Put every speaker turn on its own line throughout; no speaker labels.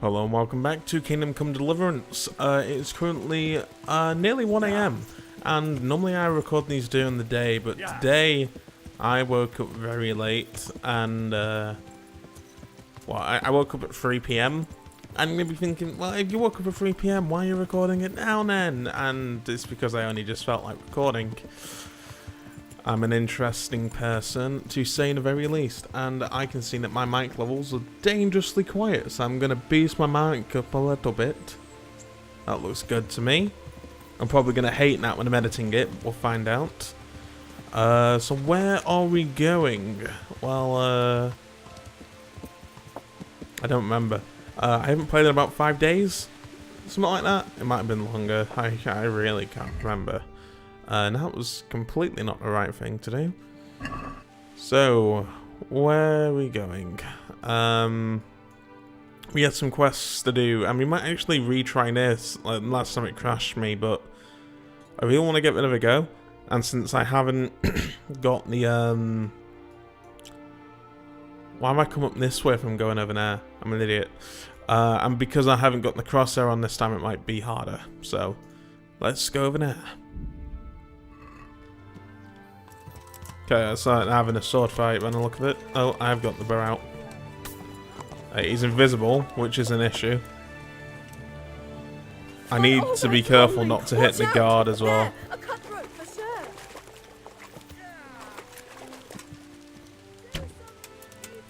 Hello and welcome back to Kingdom Come Deliverance. It's currently nearly 1 AM and normally I record these during the day, but today I woke up very late and I woke up at 3 PM and you're gonna be thinking, well, if you woke up at 3 PM, why are you recording it now then? And it's because I only just felt like recording. I'm an interesting person, to say the very least, and I can see that my mic levels are dangerously quiet, so I'm going to boost my mic up a little bit. That looks good to me. I'm probably going to hate that when I'm editing it, we'll find out. So where are we going? Well, I don't remember. I haven't played in about 5 days, something like that. It might have been longer, I really can't remember. And that was completely not the right thing to do. So, where are we going? We had some quests to do, and we might actually retry this. Like, last time it crashed me, but I really want to get rid of it go. And since I haven't got the, why am I come up this way if I'm going over there? I'm an idiot. And because I haven't got the crosshair on this time, it might be harder. So, let's go over there. Okay, I started having a sword fight when I look at it. Oh, I've got the bow out. He's invisible, which is an issue. I need to be careful not to hit the guard as well.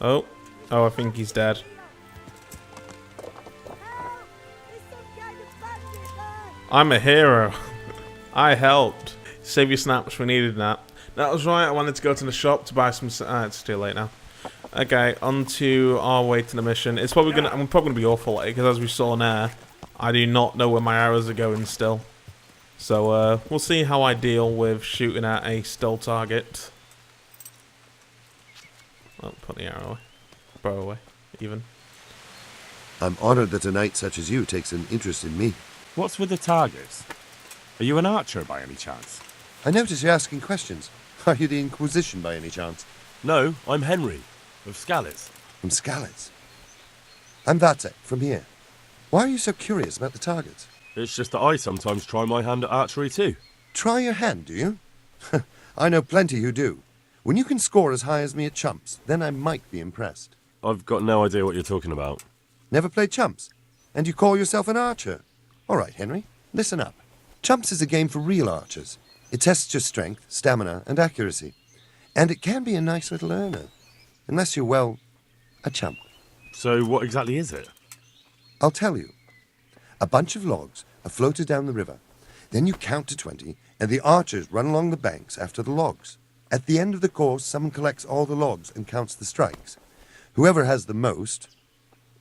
Oh, I think he's dead. I'm a hero. I helped. Save your snaps, we needed that. That was right, I wanted to go to the shop to buy some... it's too late now. Okay, on to our way to the mission. It's probably gonna... I'm probably gonna be awful late, because as we saw there, I do not know where my arrows are going still. So, we'll see how I deal with shooting at a still target. Oh, put the arrow away. Bow away, even.
I'm honored that a knight such as you takes an interest in me.
What's with the targets? Are you an archer by any chance?
I notice you're asking questions. Are you the Inquisition by any chance?
No, I'm Henry, of Scalitz.
From Scalitz? I'm Vatsek, from here. Why are you so curious about the targets?
It's just that I sometimes try my hand at archery too.
Try your hand, do you? I know plenty who do. When you can score as high as me at chumps, then I might be impressed.
I've got no idea what you're talking about.
Never played chumps? And you call yourself an archer? All right, Henry, listen up. Chumps is a game for real archers. It tests your strength, stamina, and accuracy. And it can be a nice little earner. Unless you're, well, a chump.
So what exactly is it?
I'll tell you. A bunch of logs are floated down the river. Then you count to 20, and the archers run along the banks after the logs. At the end of the course, someone collects all the logs and counts the strikes. Whoever has the most,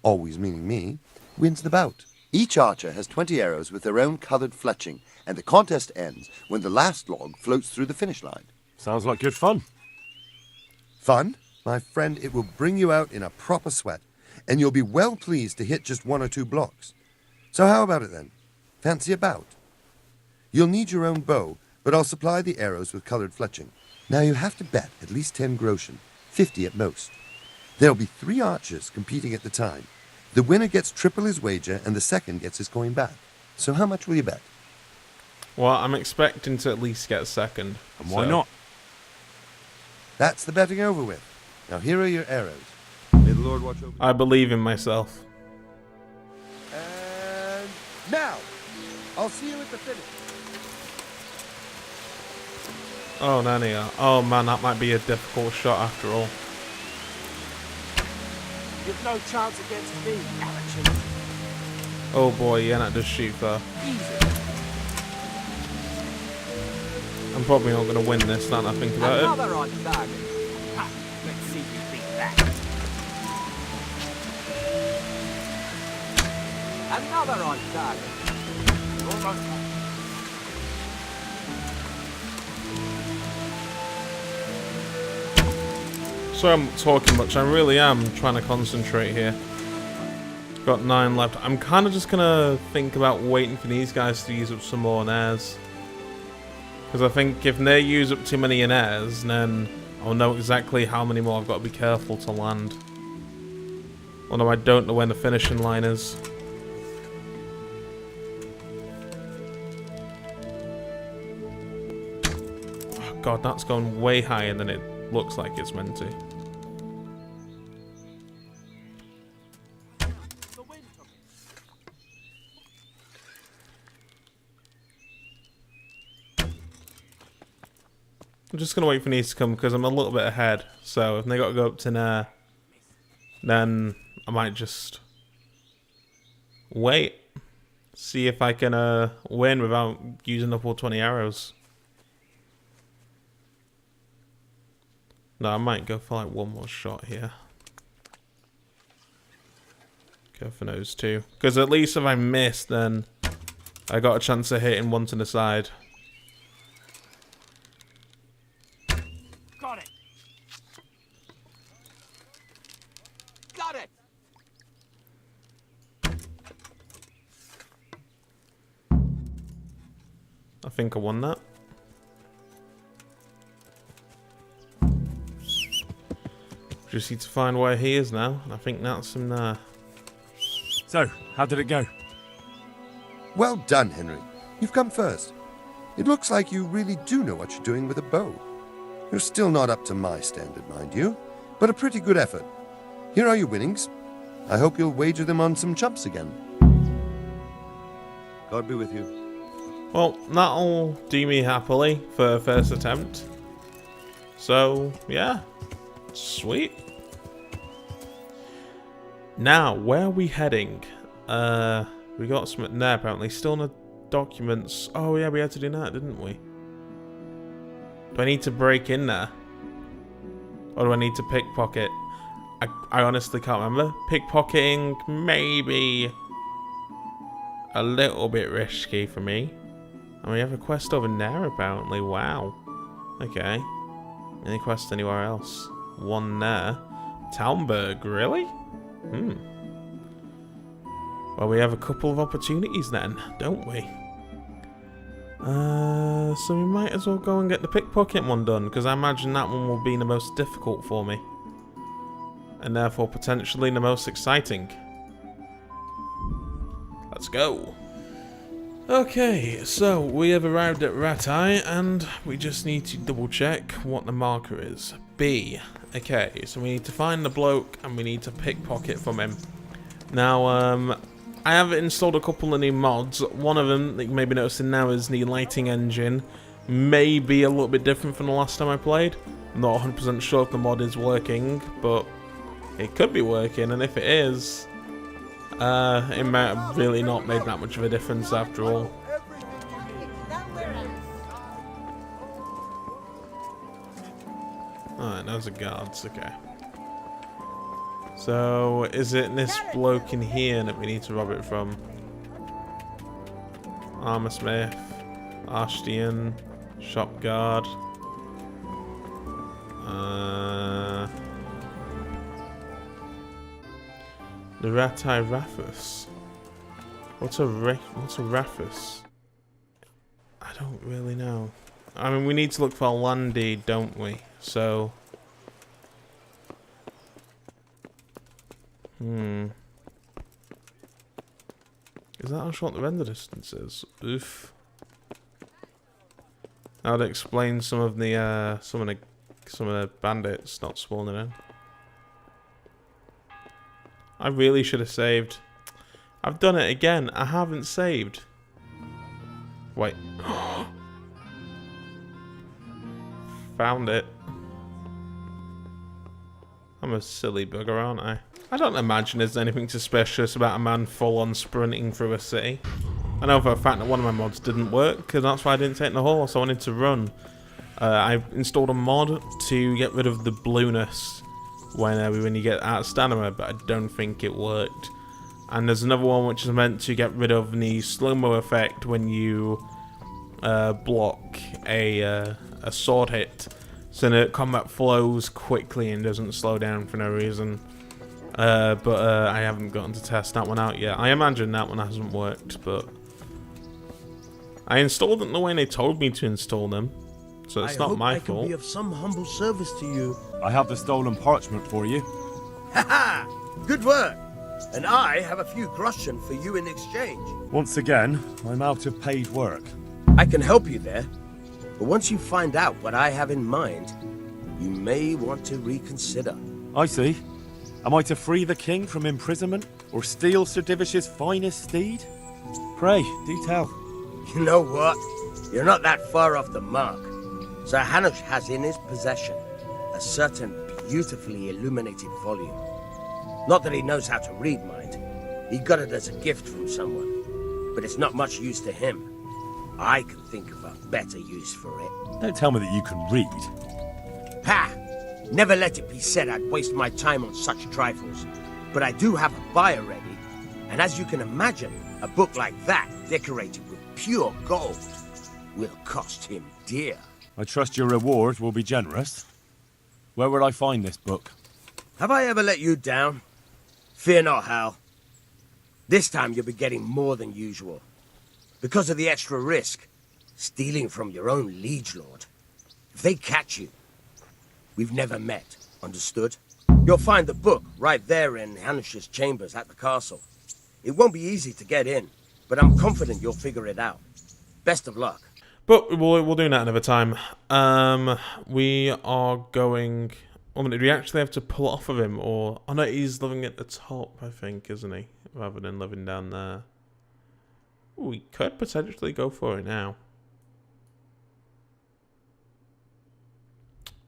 always meaning me, wins the bout. Each archer has 20 arrows with their own coloured fletching, and the contest ends when the last log floats through the finish line.
Sounds like good fun.
Fun? My friend, it will bring you out in a proper sweat, and you'll be well pleased to hit just 1 or 2 blocks. So how about it then? Fancy a bout? You'll need your own bow, but I'll supply the arrows with coloured fletching. Now you have to bet at least 10 groschen, 50 at most. There'll be 3 archers competing at the time. The winner gets triple his wager, and the second gets his coin back. So how much will you bet?
Well, I'm expecting to at least get a second.
And why not?
That's the betting over with. Now here are your arrows. May the Lord watch over you.
I believe in myself.
And now, I'll see you at the finish.
Oh, Nania. Oh man, that might be a difficult shot after all.
You've no chance against me, amateur.
Oh boy, yeah, that does shoot there.
Easy.
I'm probably not going to win this now that I think about it.
Another on target. Ha, let's see if you beat that. Another on target. Almost.
Sorry I'm not talking much, I really am trying to concentrate here. Got 9 left. I'm kind of just going to think about waiting for these guys to use up some more nares. Because I think if they use up too many nares, then I'll know exactly how many more I've got to be careful to land. Although I don't know when the finishing line is. Oh god, that's going way higher than it looks like it's meant to. I'm just gonna wait for these to come because I'm a little bit ahead. So if they got to go up to there, then I might just wait, see if I can win without using up all 20 arrows. No, I might go for like one more shot here. Go for those two, because at least if I miss, then I got a chance of hitting one to the side.
Got it. Got it.
I think I won that. Just need to find where he is now. I think that's him there.
So, how did it go?
Well done, Henry. You've come first. It looks like you really do know what you're doing with a bow. You're still not up to my standard, mind you, but a pretty good effort. Here are your winnings. I hope you'll wager them on some chumps again. God be with you.
Well, that'll do me happily for first attempt. So, yeah. Sweet. Now, where are we heading? We got something there apparently. Still in the documents. Oh yeah, we had to do that, didn't we? Do I need to break in there? Or do I need to pickpocket? I honestly can't remember. Pickpocketing, maybe a little bit risky for me. And we have a quest over there apparently. Wow. Okay. Any quest anywhere else? One there. Talmberg, really? Well, we have a couple of opportunities then, don't we? So we might as well go and get the pickpocket one done, because I imagine that one will be the most difficult for me. And therefore potentially the most exciting. Let's go. Okay, so we have arrived at Ratai, and we just need to double check what the marker is. B. Okay, so we need to find the bloke, and we need to pickpocket from him. Now, I have installed a couple of new mods. One of them that you may be noticing now is the lighting engine. May be a little bit different from the last time I played. I'm not 100% sure if the mod is working, but it could be working, and if it is, it might have really not made that much of a difference after all. Alright, those are guards, okay. So, is it this bloke in here that we need to rob it from? Armor Smith, Ashtian, Shop Guard. The Ratai Raffus. What's a Raffus? I don't really know. I mean, we need to look for Landy, don't we? So... Is that how short the render distance is? Oof. That would explain some of the bandits not spawning in. I really should have saved. I've done it again. I haven't saved. Wait. Found it. I'm a silly bugger, aren't I? I don't imagine there's anything suspicious about a man full-on sprinting through a city. I know for a fact that one of my mods didn't work, because that's why I didn't take the horse. I wanted to run. I installed a mod to get rid of the blueness when you get out of stamina, but I don't think it worked. And there's another one which is meant to get rid of the slow-mo effect when you block a sword hit, so that combat flows quickly and doesn't slow down for no reason. But I haven't gotten to test that one out yet. I imagine that one hasn't worked, but I installed them the way they told me to install them, so it's not my fault.
I can be of some humble service to you.
I have the stolen parchment for you.
Haha! Good work. And I have a few groschen for you in exchange.
Once again, I'm out of paid work.
I can help you there. But once you find out what I have in mind, you may want to reconsider.
I see. Am I to free the king from imprisonment, or steal Sir Divish's finest steed? Pray, do tell.
You know what? You're not that far off the mark. Sir Hanush has in his possession a certain beautifully illuminated volume. Not that he knows how to read, mind. He got it as a gift from someone. But it's not much use to him. I can think of a better use for it.
Don't tell me that you can read.
Ha! Never let it be said I'd waste my time on such trifles. But I do have a buyer ready. And as you can imagine, a book like that, decorated with pure gold, will cost him dear.
I trust your reward will be generous. Where would I find this book?
Have I ever let you down? Fear not, Hal. This time you'll be getting more than usual. Because of the extra risk, stealing from your own liege lord. If they catch you, we've never met, understood? You'll find the book right there in Hanush's chambers at the castle. It won't be easy to get in, but I'm confident you'll figure it out. Best of luck.
But we'll do that another time. We are going... Oh, did we actually have to pull it off of him? Or... Oh no, he's living at the top, I think, isn't he? Rather than living down there. Ooh, we could potentially go for it now.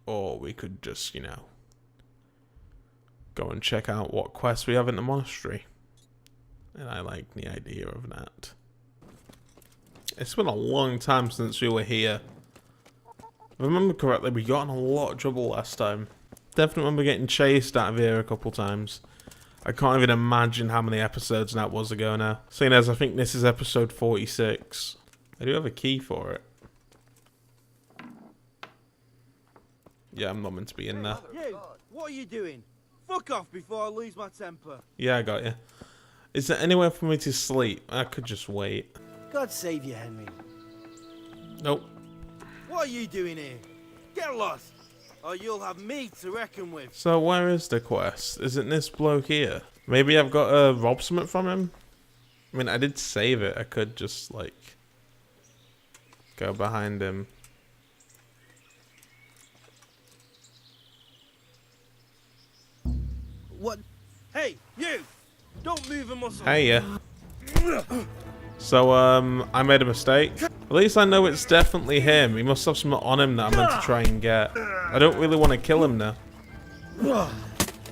Or we could just, you know... go and check out what quests we have in the monastery. And I like the idea of that. It's been a long time since we were here. If I remember correctly, we got in a lot of trouble last time. Definitely remember getting chased out of here a couple times. I can't even imagine how many episodes that was ago now. Seeing as I think this is episode 46. I do have a key for it. Yeah, I'm not meant to be in there.
You, what are you doing? Fuck off before I lose my temper.
Yeah, I got you. Is there anywhere for me to sleep? I could just wait.
God save you, Henry.
Nope.
What are you doing here? Get lost, or you'll have me to reckon with.
So where is the quest? Isn't this bloke here? Maybe I've got to rob something from him? I mean, I did save it. I could just, like, go behind him.
What? Hey, you! Don't move a muscle.
Hey, yeah. So, I made a mistake. At least I know it's definitely him. He must have something on him that I'm meant to try and get. I don't really want to kill him now.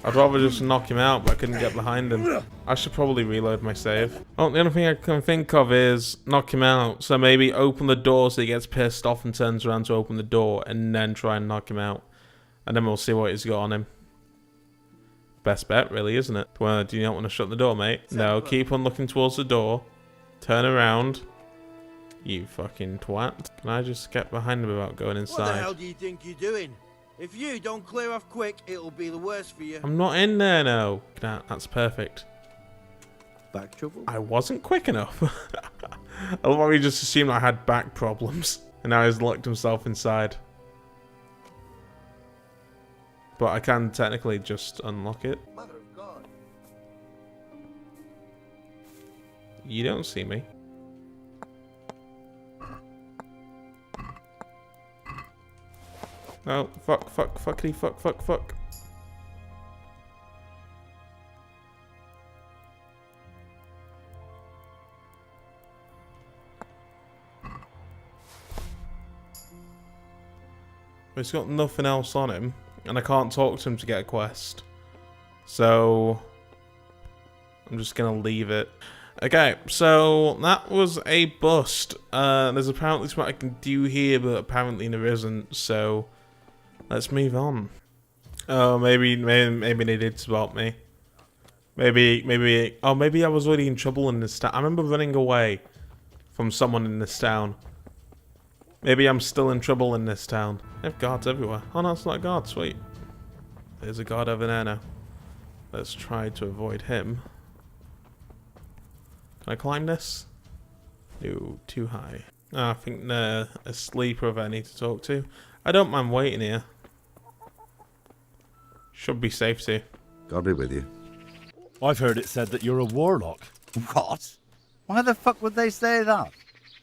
I'd rather just knock him out, but I couldn't get behind him. I should probably reload my save. Oh, the only thing I can think of is knock him out. So maybe open the door so he gets pissed off and turns around to open the door, and then try and knock him out. And then we'll see what he's got on him. Best bet, really, isn't it? Well, do you not want to shut the door, mate? No, keep on looking towards the door. Turn around. You fucking twat. Can I just get behind him without going inside?
What the hell do you think you're doing? If you don't clear off quick, it'll be the worst for you.
I'm not in there now. That's perfect.
Back trouble?
I wasn't quick enough. I love how he just assumed I had back problems. And now he's locked himself inside. But I can technically just unlock it.
Mother of God.
You don't see me. Oh, fuck, fuckity, fuck. He's got nothing else on him, and I can't talk to him to get a quest. So, I'm just gonna leave it. Okay, so that was a bust. There's apparently something I can do here, but apparently there isn't, so let's move on. Oh, maybe they did spot me. Maybe I was already in trouble in this town. I remember running away from someone in this town. Maybe I'm still in trouble in this town. They have guards everywhere. Oh no, it's not a guard, sweet. There's a guard over there now. Let's try to avoid him. Can I climb this? No, too high. Oh, I think they're asleep or I need to talk to. I don't mind waiting here. Should be safe too.
God be with you.
I've heard it said that you're a warlock.
What? Why the fuck would they say that?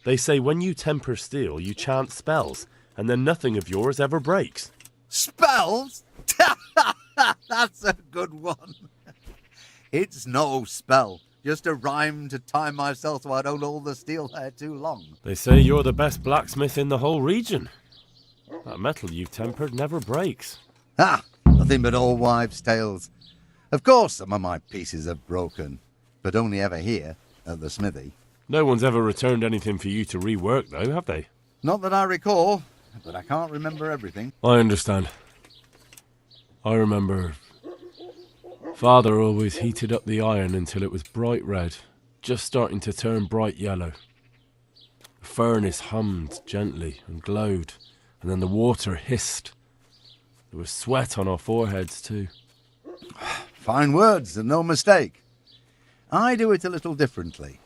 They say when you temper steel, you chant spells, and then nothing of yours ever breaks.
Spells? That's a good one. It's no spell. Just a rhyme to time myself so I don't hold the steel hair too long.
They say you're the best blacksmith in the whole region. That metal you've tempered never breaks.
Ah, nothing but old wives' tales. Of course some of my pieces have broken, but only ever here, at the smithy.
No one's ever returned anything for you to rework, though, have they?
Not that I recall, but I can't remember everything.
I understand. I remember Father always heated up the iron until it was bright red, just starting to turn bright yellow. The furnace hummed gently and glowed, and then the water hissed. There was sweat on our foreheads too.
Fine words, and no mistake. I do it a little differently.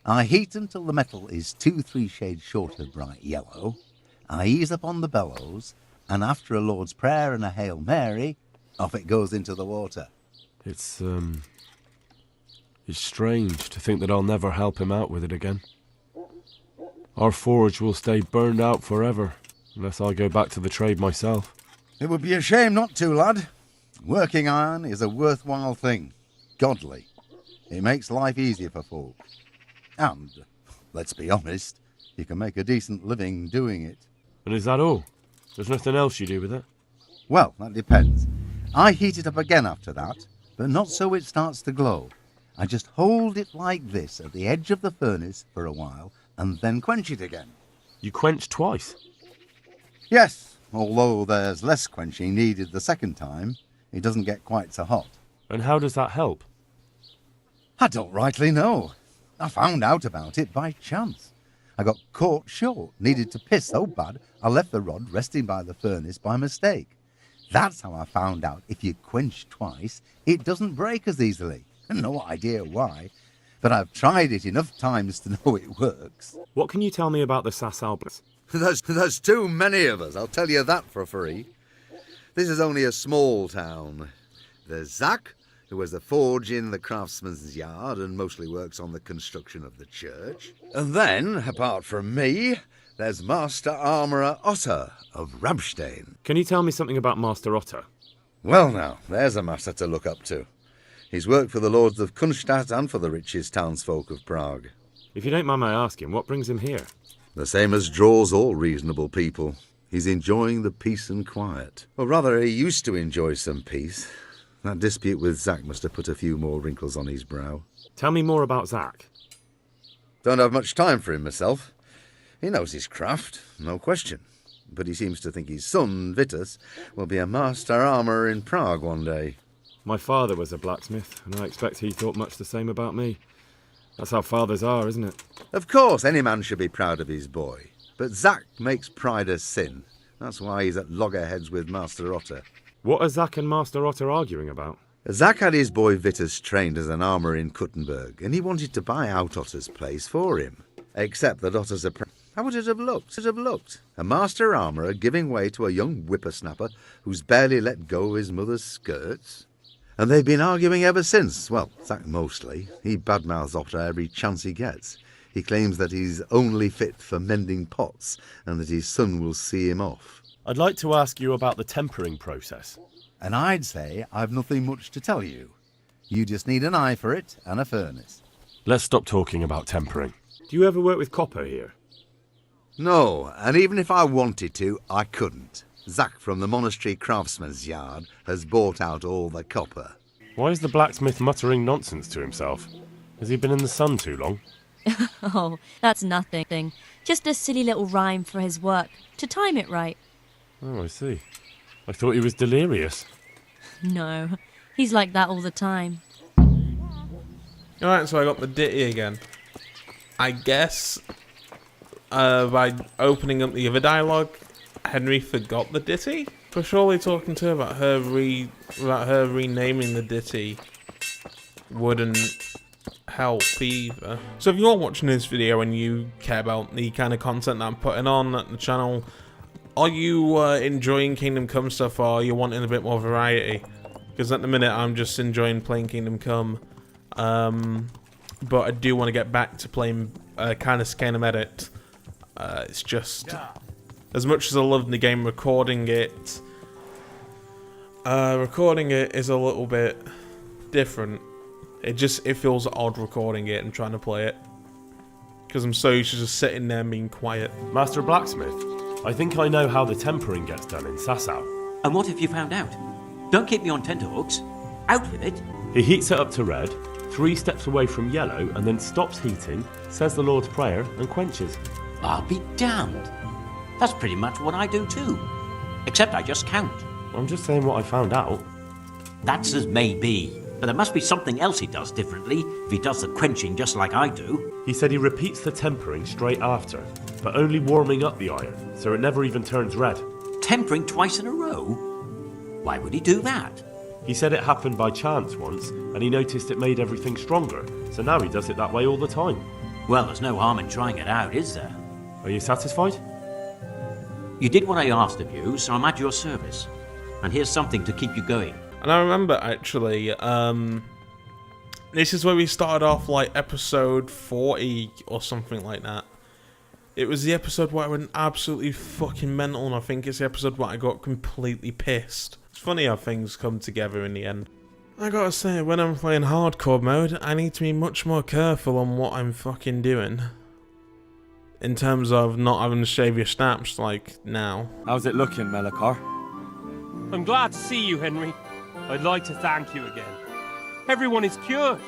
I heat until the metal is 2-3 shades short of bright yellow. I ease up on the bellows, and after a Lord's Prayer and a Hail Mary, off it goes into the water.
It's strange to think that I'll never help him out with it again. Our forge will stay burned out forever, unless I go back to the trade myself.
It would be a shame not to, lad. Working iron is a worthwhile thing. Godly. It makes life easier for folk. And, let's be honest, you can make a decent living doing it.
And is that all? There's nothing else you do with it?
Well, that depends. I heat it up again after that, but not so it starts to glow. I just hold it like this at the edge of the furnace for a while, and then quench it again.
You quench twice?
Yes, although there's less quenching needed the second time, it doesn't get quite so hot.
And how does that help?
I don't rightly know. I found out about it by chance. I got caught short, needed to piss so bad, I left the rod resting by the furnace by mistake. That's how I found out if you quench twice, it doesn't break as easily. No idea why, but I've tried it enough times to know it works.
What can you tell me about the Sassalbans?
There's too many of us, I'll tell you that for free. This is only a small town. There's Zach, who has a forge in the craftsman's yard and mostly works on the construction of the church. And then, apart from me, there's Master Armourer Otter of Ramstein.
Can you tell me something about Master Otter?
Well now, there's a master to look up to. He's worked for the lords of Kunstadt and for the richest townsfolk of Prague.
If you don't mind my asking, what brings him here?
The same as draws all reasonable people. He's enjoying the peace and quiet. Or rather, he used to enjoy some peace. That dispute with Zach must have put a few more wrinkles on his brow.
Tell me more about Zach.
Don't have much time for him myself. He knows his craft, no question. But he seems to think his son, Vitus, will be a master armourer in Prague one day.
My father was a blacksmith, and I expect he thought much the same about me. That's how fathers are, isn't it?
Of course, any man should be proud of his boy. But Zach makes pride a sin. That's why he's at loggerheads with Master Otter.
What are Zach and Master Otter arguing about?
Zach had his boy Vitus trained as an armourer in Kuttenberg, and he wanted to buy out Otter's place for him. Except that Otter's how would it have looked? A master armourer giving way to a young whippersnapper who's barely let go of his mother's skirts? And they've been arguing ever since. Well, Zach mostly. He badmouths Otter every chance he gets. He claims that he's only fit for mending pots, and that his son will see him off.
I'd like to ask you about the tempering process.
And I'd say I've nothing much to tell you. You just need an eye for it and a furnace.
Let's stop talking about tempering. Do you ever work with copper here?
No, and even if I wanted to, I couldn't. Zach from the monastery craftsman's yard has bought out all the copper.
Why is the blacksmith muttering nonsense to himself? Has he been in the sun too long?
Oh, that's nothing. Just a silly little rhyme for his work, to time it right.
Oh, I see. I thought he was delirious.
No, he's like that all the time.
Alright, so I got the ditty again. I guess by opening up the other dialogue, Henry forgot the ditty? For surely talking to her about her renaming the ditty wouldn't help either. So if you're watching this video and you care about the kind of content that I'm putting on the channel, are you enjoying Kingdom Come stuff, or are you wanting a bit more variety? because at the minute I'm just enjoying playing Kingdom Come. But I do want to get back to playing Kingdom Edit. It's just, as much as I love the game, recording it is a little bit different. It feels odd recording it and trying to play it, because I'm so used to just sitting there and being quiet.
Master Blacksmith, I think I know how the tempering gets done in Sasau.
And what have you found out? Don't keep me on tenterhooks. Out with it.
He heats it up to red, 3 steps away from yellow, and then stops heating, says the Lord's Prayer, and quenches.
I'll be damned. That's pretty much what I do too. Except I just count.
I'm just saying what I found out.
That's as may be. But there must be something else he does differently if he does the quenching just like I do.
He said he repeats the tempering straight after, but only warming up the iron, so it never even turns red.
Tempering twice in a row? Why would he do that?
He said it happened by chance once, and he noticed it made everything stronger, so now he does it that way all the time.
Well, there's no harm in trying it out, is there?
Are you satisfied?
You did what I asked of you, so I'm at your service. And here's something to keep you going.
And I remember, actually, this is where we started off, like, episode 40 or something like that. It was the episode where I went absolutely fucking mental, and I think it's the episode where I got completely pissed. It's funny how things come together in the end. I gotta say, when I'm playing hardcore mode, I need to be much more careful on what I'm fucking doing. In terms of not having to shave your snaps like now.
How's it looking, Melikar?
I'm glad to see you, Henry. I'd like to thank you again. Everyone is cured.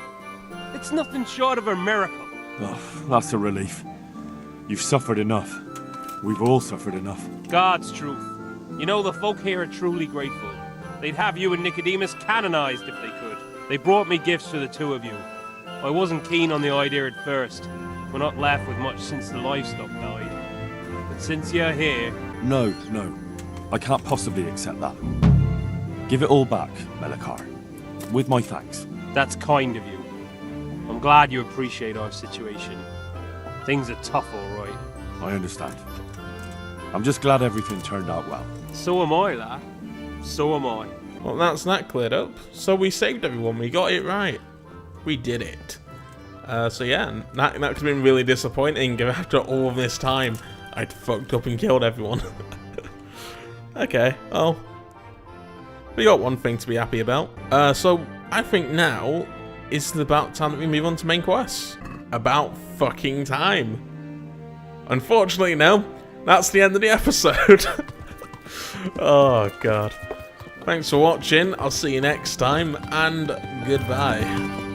It's nothing short of a miracle.
Oh, that's a relief. You've suffered enough. We've all suffered enough.
God's truth. You know, the folk here are truly grateful. They'd have you and Nicodemus canonized if they could. They brought me gifts for the two of you. I wasn't keen on the idea at first. We're not left with much since the livestock died. But since you're here...
No. I can't possibly accept that. Give it all back, Melikar. With my thanks.
That's kind of you. I'm glad you appreciate our situation. Things are tough, all right.
I understand. I'm just glad everything turned out well.
So am I, lad. So am I.
Well, that's that cleared up. So we saved everyone. We got it right. We did it. So yeah, that could have been really disappointing if after all this time I'd fucked up and killed everyone. Okay, well, we got one thing to be happy about. So I think now is about time that we move on to main quests. About fucking time. Unfortunately, no. That's the end of the episode. Oh, God. Thanks for watching. I'll see you next time, and goodbye.